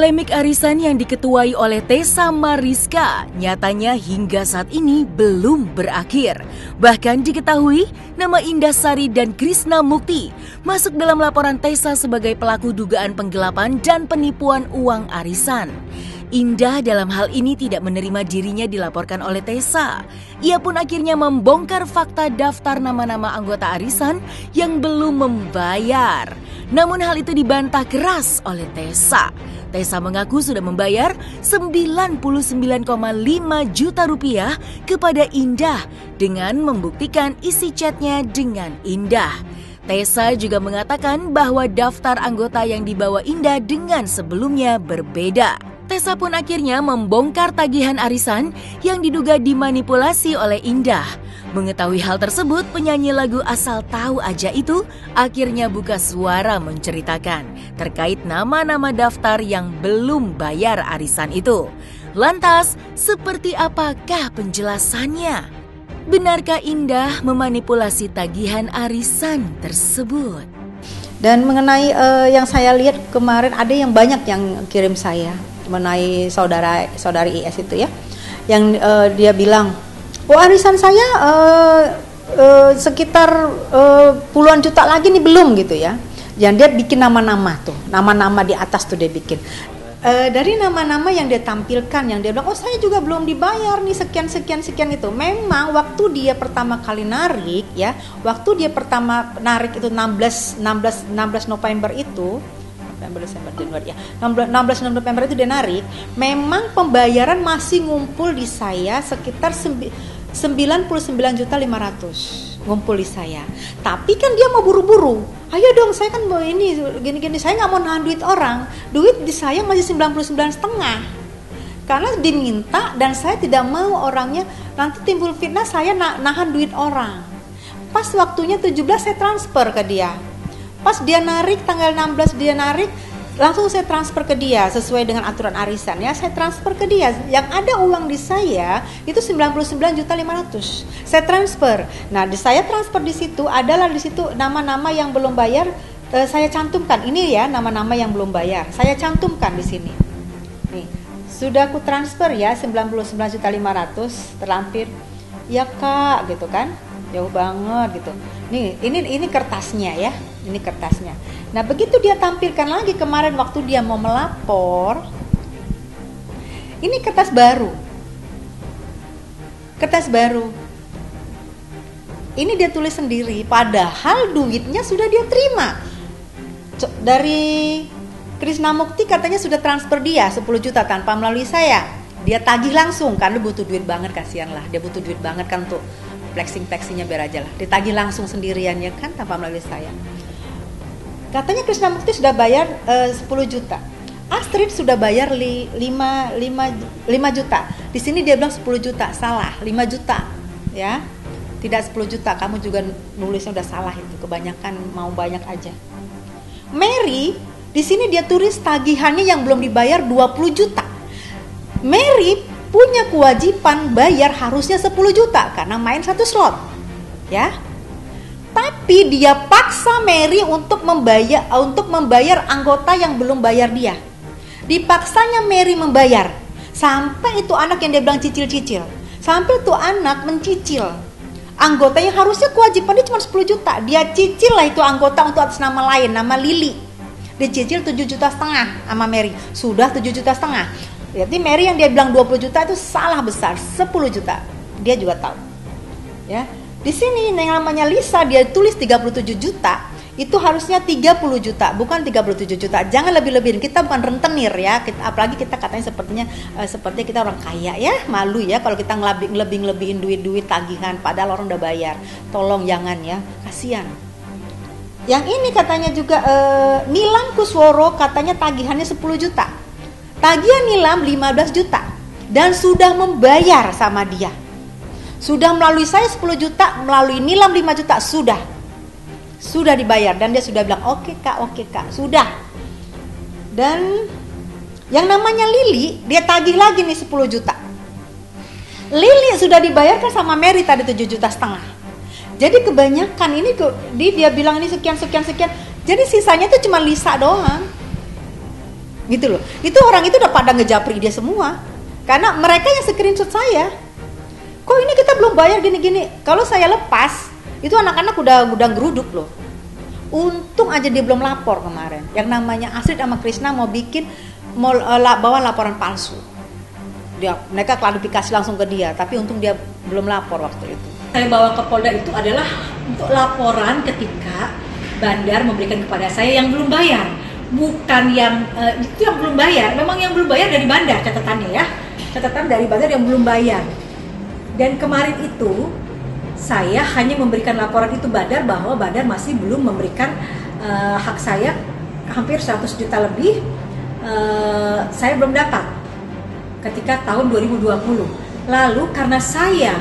Polemik arisan yang diketuai oleh Tessa Mariska nyatanya hingga saat ini belum berakhir. Bahkan diketahui nama Indah Sari dan Krishna Mukti masuk dalam laporan Tessa sebagai pelaku dugaan penggelapan dan penipuan uang arisan. Indah dalam hal ini tidak menerima dirinya dilaporkan oleh Tessa. Ia pun akhirnya membongkar fakta daftar nama-nama anggota arisan yang belum membayar. Namun hal itu dibantah keras oleh Tessa. Tessa mengaku sudah membayar 99,5 juta rupiah kepada Indah dengan membuktikan isi chatnya dengan Indah. Tessa juga mengatakan bahwa daftar anggota yang dibawa Indah dengan sebelumnya berbeda. Tessa pun akhirnya membongkar tagihan arisan yang diduga dimanipulasi oleh Indah. Mengetahui hal tersebut, penyanyi lagu asal Tahu Aja itu akhirnya buka suara menceritakan terkait nama-nama daftar yang belum bayar arisan itu. Lantas, seperti apakah penjelasannya? Benarkah Indah memanipulasi tagihan arisan tersebut? Dan mengenai yang saya lihat kemarin ada yang banyak yang kirim saya mengenai saudari IS itu ya, yang dia bilang, oh arisan saya sekitar puluhan juta lagi nih belum gitu ya. Yang dia bikin nama-nama tuh, nama-nama di atas tuh dia bikin. Dari nama-nama yang dia tampilkan, yang dia bilang, oh saya juga belum dibayar nih sekian itu. Memang waktu dia pertama kali narik ya, waktu dia pertama narik itu 16 November itu, Desember, Januari ya. 16 November itu dia narik, memang pembayaran masih ngumpul di saya sekitar 99.500.000 ngumpul di saya. Tapi kan dia mau buru-buru. Ayo dong, saya kan mau ini gini-gini, saya nggak mau nahan duit orang. Duit di saya masih 99,5. Karena diminta dan saya tidak mau orangnya nanti timbul fitnah saya nahan duit orang. Pas waktunya 17 saya transfer ke dia. Pas dia narik tanggal 16 dia narik, langsung saya transfer ke dia sesuai dengan aturan arisan ya, saya transfer ke dia. Yang ada uang di saya itu 99.500.000. Saya transfer. Nah, saya transfer di situ adalah di situ nama-nama yang belum bayar, saya cantumkan. Ini ya nama-nama yang belum bayar. Saya cantumkan di sini. Nih, sudah aku transfer ya 99.500.000 terlampir. Ya Kak, gitu kan. Jauh banget gitu. Nih, ini kertasnya ya. Ini kertasnya. Nah, begitu dia tampilkan lagi kemarin waktu dia mau melapor. Ini kertas baru. Kertas baru. Ini dia tulis sendiri, padahal duitnya sudah dia terima. Dari Krishna Mukti katanya sudah transfer dia 10 juta tanpa melalui saya. Dia tagih langsung karena butuh duit banget, kasihan lah. Dia butuh duit banget kan untuk flexing-flexingnya biar aja lah. Ditagih langsung sendirian ya kan tanpa melalui saya. Katanya Krishna Mukti sudah bayar 10 juta. Astrid sudah bayar 5 juta. Di sini dia bilang 10 juta, salah, 5 juta. Ya. Tidak 10 juta, kamu juga nulisnya udah salah itu. Kebanyakan mau banyak aja. Mary, di sini dia tulis tagihannya yang belum dibayar 20 juta. Mary punya kewajiban bayar harusnya 10 juta karena main 1 slot. Ya. Tapi dia paksa Mary untuk membayar anggota yang belum bayar dia. Dipaksanya Mary membayar. Sampai itu anak yang dia bilang cicil-cicil. Sampai itu anak mencicil. Anggota yang harusnya kewajibannya cuma 10 juta. Dia cicil lah itu anggota untuk atas nama lain, nama Lily. Dia cicil 7,5 juta sama Mary. Sudah 7,5 juta. Berarti Mary yang dia bilang 20 juta itu salah besar, 10 juta. Dia juga tahu. Ya. Di sini yang namanya Lisa dia tulis 37 juta, itu harusnya 30 juta, bukan 37 juta. Jangan lebih-lebihin. Kita bukan rentenir ya. Apalagi kita katanya seperti kita orang kaya ya, malu ya kalau kita ngelebih-lebihin duit tagihan padahal orang udah bayar. Tolong jangan ya, kasihan. Yang ini katanya juga Nilam Kusworo katanya tagihannya 10 juta. Tagihan Nilam 15 juta dan sudah membayar sama dia. Sudah melalui saya 10 juta, melalui Nilam 5 juta, sudah dibayar. Dan dia sudah bilang, oke kak, sudah. Dan yang namanya Lily, dia tagih lagi nih 10 juta. Lily sudah dibayarkan sama Mary tadi 7,5 juta. Jadi kebanyakan ini dia bilang ini sekian. Jadi sisanya tuh cuma Lisa doang. gitu loh. Itu orang itu udah pada ngejapri dia semua, karena mereka yang screenshot saya. Kok ini kita belum bayar gini-gini? Kalau saya lepas, itu anak-anak udah geruduk loh. Untung aja dia belum lapor kemarin. Yang namanya Astrid sama Krisna mau bawa laporan palsu. Mereka klarifikasi langsung ke dia, tapi untung dia belum lapor waktu itu. Saya bawa ke Polda itu adalah untuk laporan ketika bandar memberikan kepada saya yang belum bayar, bukan yang itu yang belum bayar. Memang yang belum bayar dari bandar, catatannya ya, catatan dari bandar yang belum bayar. Dan kemarin itu saya hanya memberikan laporan itu bandar bahwa bandar masih belum memberikan hak saya hampir 100 juta lebih, saya belum dapat ketika tahun 2020. Lalu karena saya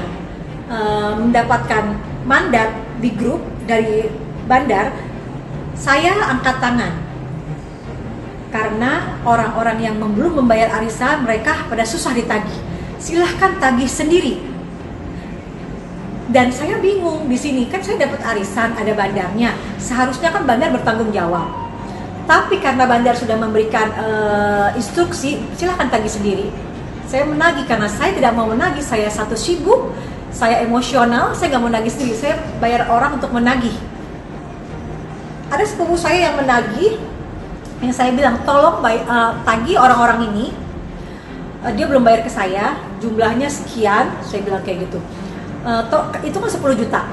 mendapatkan mandat di grup dari bandar, saya angkat tangan karena orang-orang yang belum membayar arisan mereka pada susah ditagih. Silahkan tagih sendiri. Dan saya bingung di sini, kan saya dapat arisan, ada bandarnya, seharusnya kan bandar bertanggung jawab. Tapi karena bandar sudah memberikan instruksi, silahkan tagih sendiri. Saya menagih karena saya tidak mau menagih, saya satu sibuk, saya emosional, saya nggak mau nagih sendiri, saya bayar orang untuk menagih. Ada sepupu saya yang menagih, yang saya bilang tolong tagih orang-orang ini, dia belum bayar ke saya, jumlahnya sekian, saya bilang kayak gitu. Itu kan 10 juta.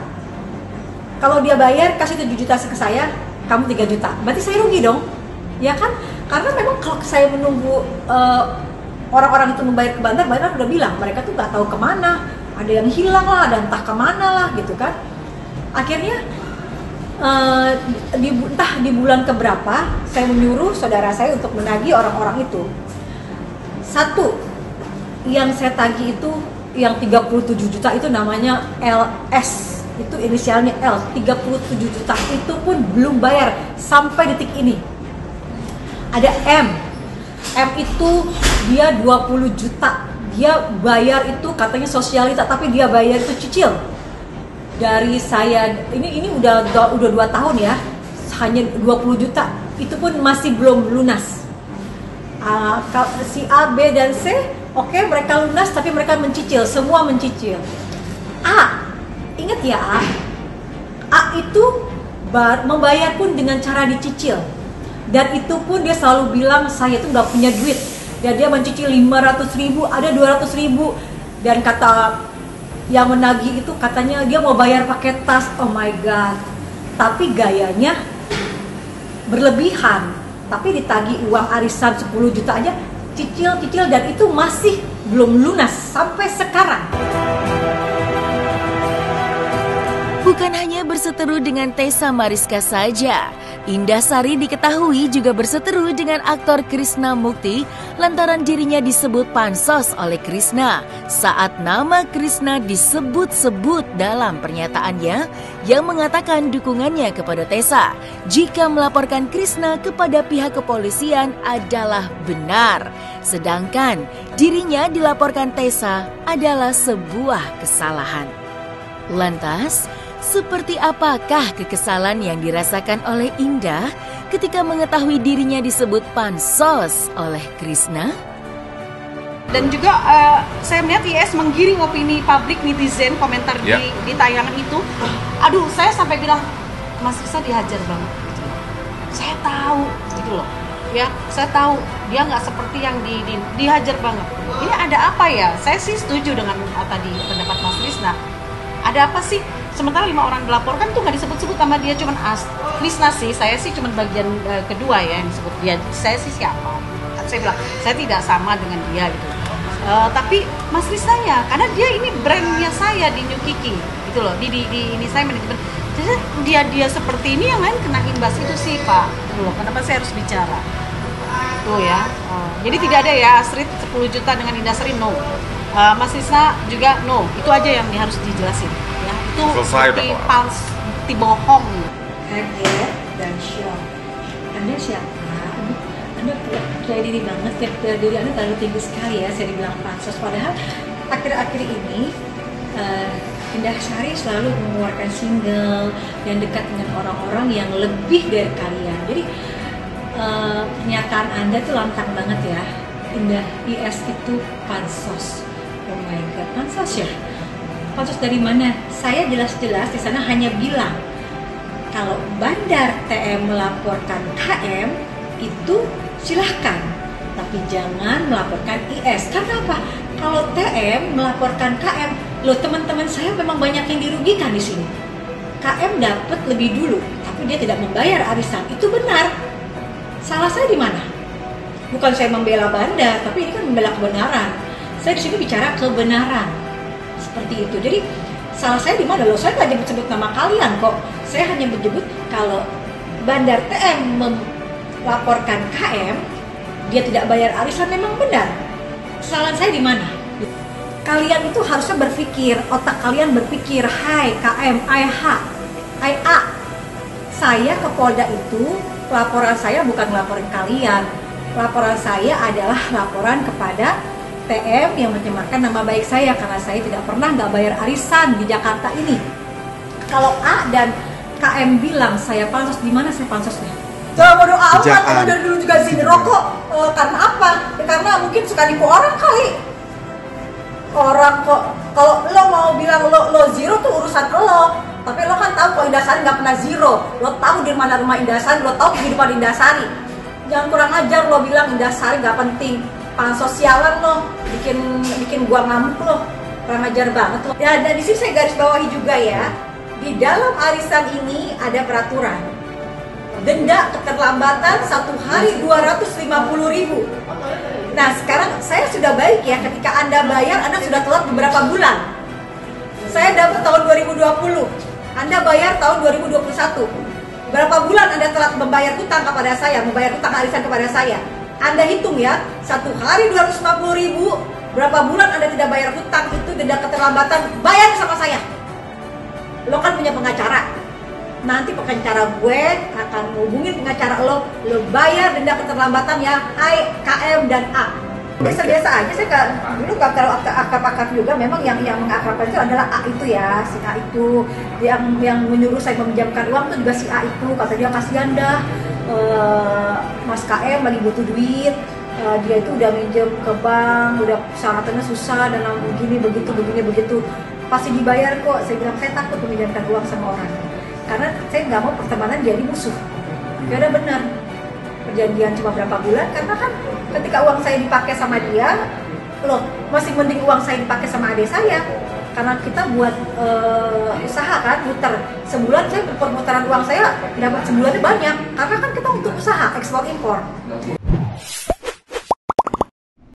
Kalau dia bayar kasih 7 juta ke saya, kamu 3 juta. Berarti saya rugi dong. Ya kan? Karena memang kalau saya menunggu orang-orang itu membayar ke bandar, bandar udah bilang mereka tuh nggak tahu kemana, ada yang hilang lah, ada entah kemana lah gitu kan. Akhirnya entah di bulan keberapa saya menyuruh saudara saya untuk menagih orang-orang itu. Satu yang saya tagih itu yang 37 juta itu namanya LS, itu inisialnya L, 37 juta itu pun belum bayar sampai detik ini. Ada M itu dia 20 juta, dia bayar itu katanya sosialita, tapi dia bayar itu cicil. Dari saya, ini udah 2 tahun ya, hanya 20 juta, itu pun masih belum lunas. Si A, B, dan C, oke, mereka lunas, tapi mereka mencicil, semua mencicil. A, ingat ya A itu membayar pun dengan cara dicicil. Dan itu pun dia selalu bilang, saya tuh nggak punya duit. Dan dia mencicil 500.000, ada 200.000. Dan kata yang menagih itu katanya dia mau bayar pakai tas, oh my god. Tapi gayanya berlebihan. Tapi ditagih uang arisan 10 juta aja, cicil, dan itu masih belum lunas sampai sekarang. Bukan hanya berseteru dengan Tessa Mariska saja, Indah Sari diketahui juga berseteru dengan aktor Krisna Mukti lantaran dirinya disebut pansos oleh Krisna saat nama Krisna disebut-sebut dalam pernyataannya yang mengatakan dukungannya kepada Tessa jika melaporkan Krisna kepada pihak kepolisian adalah benar, sedangkan dirinya dilaporkan Tessa adalah sebuah kesalahan. Lantas, seperti apakah kekesalan yang dirasakan oleh Indah ketika mengetahui dirinya disebut pansos oleh Krisna? Dan juga saya melihat IS menggiring opini publik netizen komentar di tayangan itu. Aduh, saya sampai bilang Mas Risa dihajar banget gitu. Saya tahu gitu loh. Ya, saya tahu dia nggak seperti yang dihajar banget. Ini ada apa ya? Saya sih setuju dengan tadi pendapat Mas Krisna. Ada apa sih? Sementara 5 orang dilaporkan tuh nggak disebut-sebut sama dia, cuman Krisna sih, saya sih cuman bagian kedua ya yang disebut dia. Saya sih siapa? Saya bilang saya tidak sama dengan dia gitu. Tapi Mas Krisnanya, karena dia ini brandnya saya di New Kiki gitu loh. Di ini saya manajemen. Jadi dia seperti ini yang lain kena imbas itu sih Pak. Gitu loh. Kenapa saya harus bicara? Tuh ya. Jadi tidak ada ya Astrid 10 juta dengan Indah Sari, no. Mas Krisna juga no. Itu aja yang harus dijelasin. Ya, itu bukti palsu, bukti bohong. Kaget dan shock. Anda siapa? Anda percaya diri banget, percaya diri Anda terlalu tinggi sekali ya. Saya dibilang pansos. Padahal akhir-akhir ini Indah Sari selalu mengeluarkan single yang dekat dengan orang-orang yang lebih dari kalian. Jadi Pernyataan Anda tuh lantang banget ya. Indah, IS itu pansos. Oh my god, pansos ya? Pansos dari mana? Saya jelas-jelas di sana hanya bilang kalau Bandar TM melaporkan KM itu silahkan, tapi jangan melaporkan IS. Karena apa? Kalau TM melaporkan KM, loh teman-teman saya memang banyak yang dirugikan di sini. KM dapat lebih dulu, tapi dia tidak membayar arisan. Itu benar. Salah saya di mana? Bukan saya membela Bandar, tapi ini kan membela kebenaran. Saya di sini bicara kebenaran. Seperti itu. Jadi salah saya di mana? Loh, saya nggak sebut nama kalian kok. Saya hanya menyebut kalau Bandar TM melaporkan KM, dia tidak bayar arisan, memang benar. Kesalahan saya di mana? Kalian itu harusnya berpikir, otak kalian berpikir, hai KM, IA. Saya ke Polda itu, laporan saya bukan laporan kalian. Laporan saya adalah laporan kepada TM yang mencemarkan nama baik saya karena saya tidak pernah nggak bayar arisan di Jakarta ini. Kalau A dan KM bilang saya pansos, di mana saya pansosnya? Jangan bodo amat, kalau dari dulu juga sini rokok. Karena apa? Ya, karena mungkin suka nipu orang kali. Orang kok, kalau lo mau bilang lo zero tuh urusan lo. Tapi lo kan tahu kalau Indasari nggak pernah zero. Lo tahu di mana rumah Indasari, lo tahu kehidupan Indasari. Jangan kurang ajar lo bilang Indasari nggak penting. Pansosialan lo, bikin gua ngamuk lo. Kurang ajar banget lo. Ya, dan di sini saya garis bawahi juga ya. Di dalam arisan ini ada peraturan. Denda keterlambatan 1 hari 250.000. Nah sekarang saya sudah baik ya, ketika Anda bayar, Anda sudah telat beberapa bulan. Saya dapat tahun 2020, Anda bayar tahun 2021. Berapa bulan Anda telat membayar hutang kepada saya, membayar hutang arisan kepada saya? Anda hitung ya, 1 hari 250.000, berapa bulan Anda tidak bayar hutang, itu denda keterlambatan, bayar sama saya. Lo kan punya pengacara, nanti pengacara gue akan hubungin pengacara lo bayar denda keterlambatan ya, KM dan A. Biasa-biasa aja, saya dulu kalau akrab-akrab juga, memang yang mengakrabkan itu adalah A itu ya, si A itu yang menyuruh saya meminjamkan uang itu juga si A itu, kata dia kasihan dah, Mas KM lagi butuh duit, dia itu udah minjem ke bank, udah syaratnya susah dan begini begitu, pasti dibayar kok. Saya bilang saya takut meminjamkan uang sama orang, karena saya nggak mau pertemanan jadi musuh. Ya udah benar, perjanjian cuma berapa bulan, karena kan ketika uang saya dipakai sama dia, loh masih mending uang saya dipakai sama adik saya, karena kita buat usaha kan, muter sebulan. Saya perputaran uang saya dapat sebulannya banyak, karena kan kita untuk usaha ekspor impor.